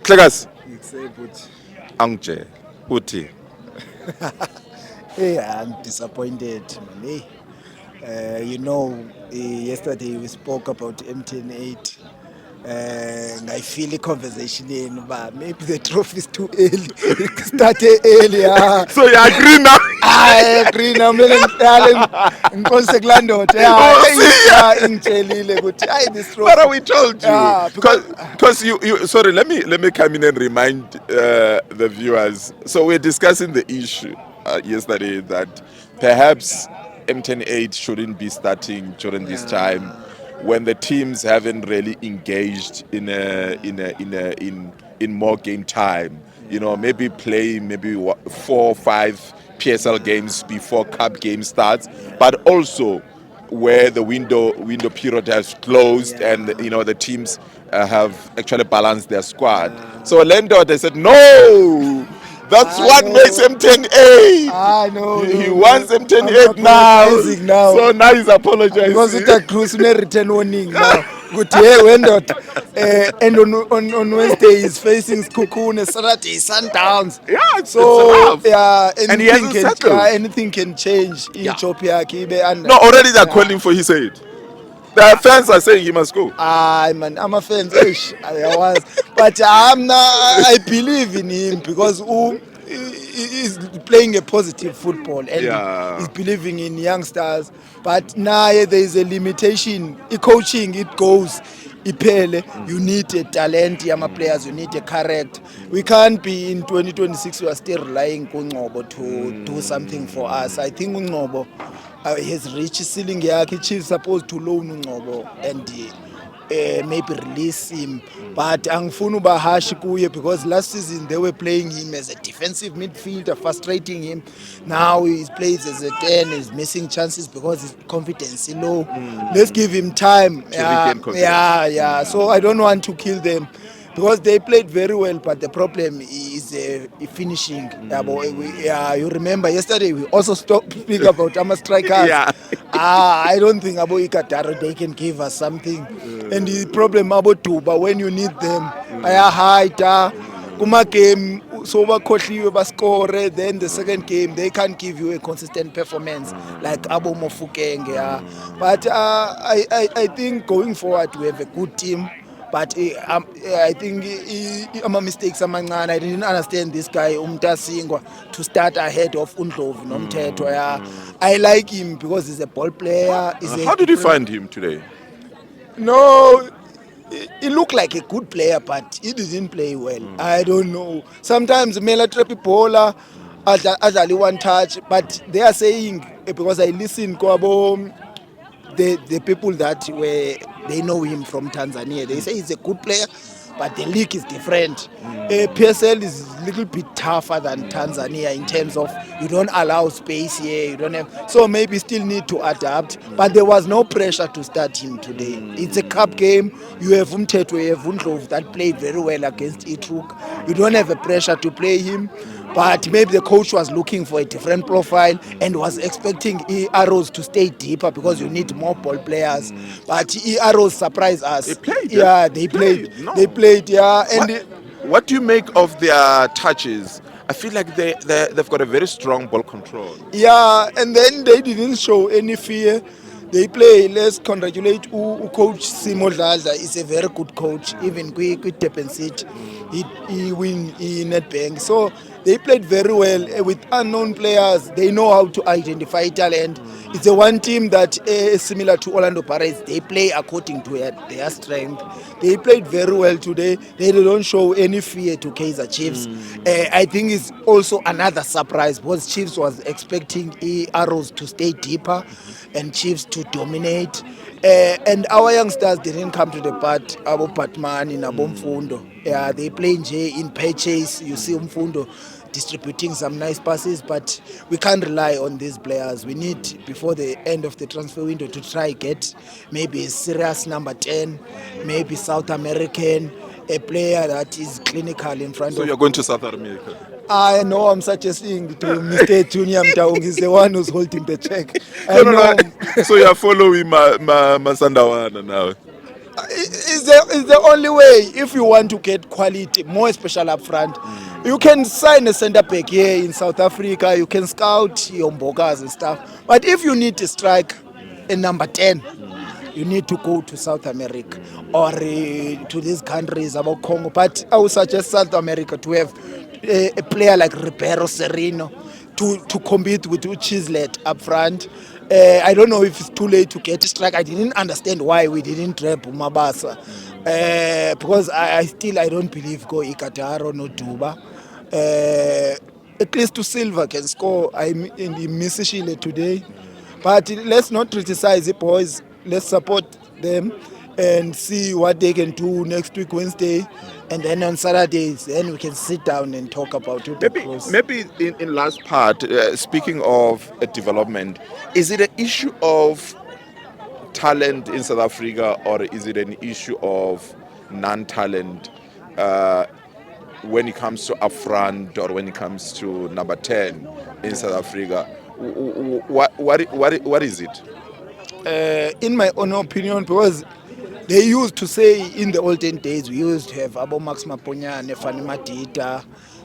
Klegas, But angje, uthi. hey, I'm disappointed, man. Hey, yesterday we spoke about MTN8. I feel a conversation in, but maybe the trophy is too early. It started earlier. So you agree now? I agree namele ngiqale ngiqonise kulaa ndoda We'll see. ingitshelile ukuthi hayi this But trophy we told you, because because you. Sorry, let me come in and remind the viewers. So we're discussing the issue yesterday that perhaps M108 shouldn't be starting during this time when the teams haven't really engaged in more game time. You know, maybe play maybe 4 or 5 PSL games before cup game starts, but also where the window period has closed and the teams have actually balanced their squad. So Orlando, they said no. That's I what know. makes M108. I know. He wants I'm M108 now. apologizing now. So now he's apologizing. Because uta Cruz une return warning now. Good hey when that and on Wednesday he's facing Skukune, Saturday Sundowns. Yeah, it's So rough. yeah, And he anything hasn't can settled. anything can change in Ethiopia. No, already they're calling for his aid. The fans are saying he must go. Man, I'm a fan. I was, but I believe in him because he's playing a positive football and Yeah. he's believing in youngsters. But now there is a limitation. Coaching it goes. Ipele, you need a talent, yama players, you need a character. We can't be in 2026. We are still relying on Ngobo to do something for us. I think Ngobo has reached ceiling yakhe. Chiefs supposed to loan Ngobo and maybe release him, but angifuni uba harsh kuye because last season they were playing him as a defensive midfielder, frustrating him. Now he plays as a 10, he's missing chances because his confidence is low. Let's give him time. regain confidence. So I don't want to kill them because they played very well, but the problem is finishing. You remember yesterday we also stopped speaking about our strikers. Yeah. I don't think about Ikataro they can give us something. And the problem about Tuba when you need them, hide kuma game so bakhohliwe bascore, then the second game they can't give you a consistent performance like Abo Mofukeng. But I think going forward we have a good team. But I think ama mistakes amancane. I didn't understand this guy Umtasingwa to start ahead of Undlovu Nomthetho. I like him because he's a ball player. How did you find him today? No, he looked like a good player, but he didn't play well. I don't know. Sometimes Mela Trepi Bola adlali one touch, but they are saying because I listen Kwabo the people that were they know him from Tanzania. They say he's a good player, but the league is different. PSL is a little bit tougher than Tanzania in terms of you don't allow space here. You don't have so maybe still need to adapt. But there was no pressure to start him today. It's a cup game. You have Umthetho, you have Undlovu that played very well against Itruk. You don't have a pressure to play him. But maybe the coach was looking for a different profile and was expecting Arrows to stay deeper because you need more ball players. But Arrows surprised us. They played. Yeah, they played. No. They played. Yeah, and What do you make of their touches? I feel like they've got a very strong ball control. yeah, and then they didn't show any fear. They play. Let's congratulate coach Simo Dladla. He's a very good coach. Even with Durban City, he win in Nedbank. So they played very well with unknown players. They know how to identify talent. It's the one team that is similar to Orlando Pirates. They play according to their strength. They played very well today. They don't show any fear to Kaizer Chiefs. I think it's also another surprise because Chiefs was expecting Arrows to stay deeper and Chiefs to dominate. And our youngsters didn't come to the part. Abo Patman, Abo Mfundo. Yeah, they play in purchase. You see Mfundo distributing some nice passes, but we can't rely on these players. We need, before the end of the transfer window, to try get maybe a serious number 10, maybe South American, a player that is clinical in front So of. you're going to South America? I know I'm suggesting to Mr. Junior Mtaung. He's the one who's holding the check. No. So you're following Masandawana now? Is the only way if you want to get quality, more special up front. You can sign a centre back here in South Africa, you can scout your Mbokas and stuff. But if you need to strike a number 10, you need to go to South America or to these countries about Congo. But I would suggest South America to have a player like Ribeiro Sereno to compete with Chislet up front. I don't know if it's too late to get a strike. I didn't understand why we didn't trap Mabasa. Because I don't believe go Ikataro no Duba. At least to Silva can score. I'm in the Mississippi today. But let's not criticize the boys. Let's support them and see what they can do next week, Wednesday. And then on Saturdays, then we can sit down and talk about it. Maybe in last part, speaking of development, is it an issue of talent in South Africa or is it an issue of non-talent when it comes to upfront or when it comes to number 10 in South Africa? What is it? In my own opinion, because they used to say in the olden days, we used to have Abo Max Maponyane, Fanny Matita,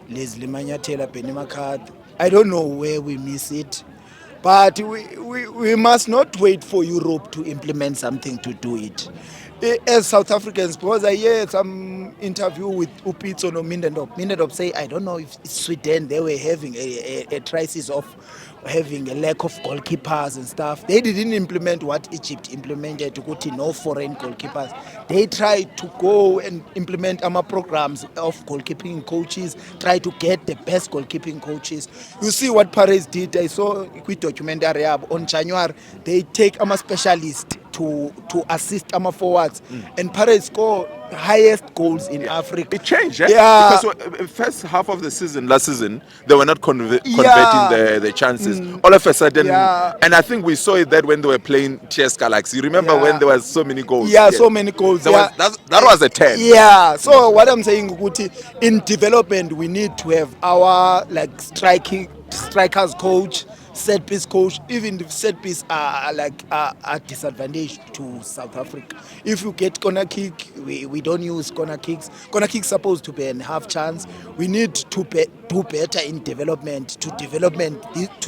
Leslie Manyatela, Benny McCarthy. I don't know where we miss it. But we must not wait for Europe to implement something to do it. As South Africans, because I heard some interview with Upitso no Mindendorp. Mindendorp say, I don't know if Sweden, they were having a crisis of having a lack of goalkeepers and stuff. They didn't implement what Egypt implemented, to go to no foreign goalkeepers. They tried to go and implement programs of goalkeeping coaches, try to get the best goalkeeping coaches. You see what Paris did. I saw a quick documentary on January. They take a specialist to assist forwards, and Paris score highest goals in Africa. It changed, eh? Yeah. Because first half of the season, last season, they were not converting the chances. All of a sudden, and I think we saw it that when they were playing TS Galaxy. You remember when there was so many goals? Yeah, so many goals. That was a 10. Yeah. So what I'm saying, Guti, in development, we need to have our strikers coach, set piece coach. Even the set piece are a disadvantage to South Africa. If you get corner kick, we don't use corner kicks. Corner kicks supposed to be a half chance. We need to do better in development to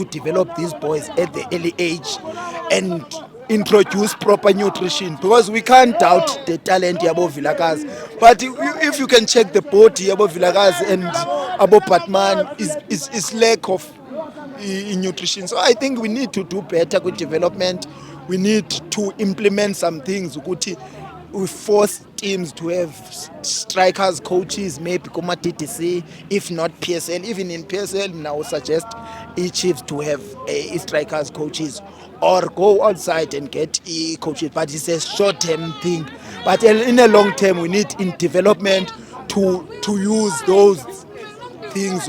develop these boys at the early age and introduce proper nutrition, because we can't doubt the talent Yabo Villagas. But if you can check the body Yabo Villagas and Abo Patman is lack of in nutrition. So I think we need to do better with development. We need to implement some things. We force teams to have strikers, coaches, maybe Kuma TTC, if not PSL. Even in PSL, now suggest Chiefs to have strikers, coaches, or go outside and get coaches. But it's a short-term thing. But in a long term, we need in development to use those things.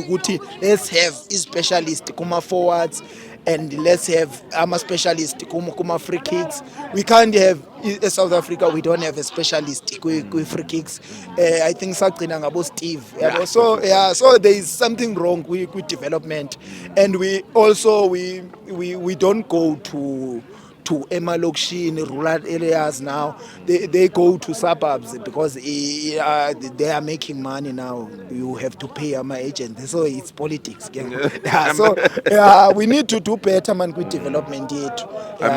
Let's have a specialist kuma forwards, and let's have a specialist kuma free kicks. We can't have in South Africa, we don't have a specialist with free kicks. I think sagcina ngabo Steve. So there is something wrong with development, and we also we don't go to Emalokshi in rural areas now. They go to suburbs because they are making money now. You have to pay my agent, so it's politics. So we need to do better man with development yet. I'm